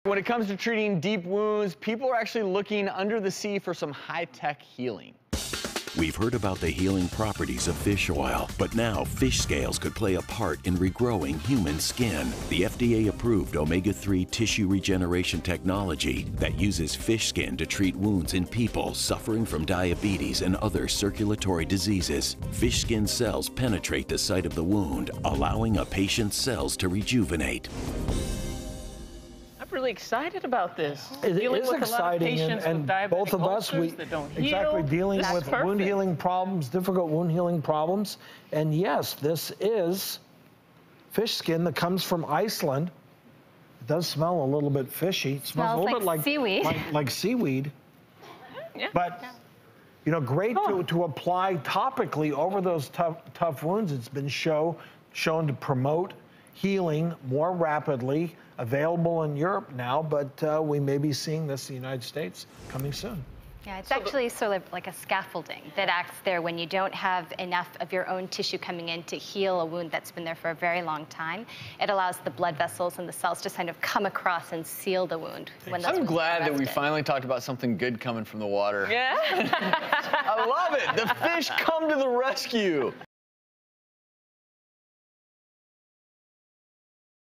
When it comes to treating deep wounds, people are actually looking under the sea for some high-tech healing. We've heard about the healing properties of fish oil, but now fish scales could play a part in regrowing human skin. The FDA-approved omega-3 tissue regeneration technology that uses fish skin to treat wounds in people suffering from diabetes and other circulatory diseases. Fish skin cells penetrate the site of the wound, allowing a patient's cells to rejuvenate. Really excited about this. It is exciting, and both of us, dealing That's with perfect. wound healing problems, difficult wound healing problems. And yes, this is fish skin that comes from Iceland. It does smell a little bit fishy. It smells a little bit like seaweed. Like seaweed. Yeah. But you know, great to apply topically over those tough wounds. It's been shown to promote healing more rapidly. Available in Europe now, but we may be seeing this in the United States coming soon. Yeah, it's actually sort of like a scaffolding that acts there when you don't have enough of your own tissue coming in to heal a wound that's been there for a very long time. It allows the blood vessels and the cells to kind of come across and seal the wound. I'm glad that we finally talked about something good coming from the water. Yeah. I love it. The fish come to the rescue.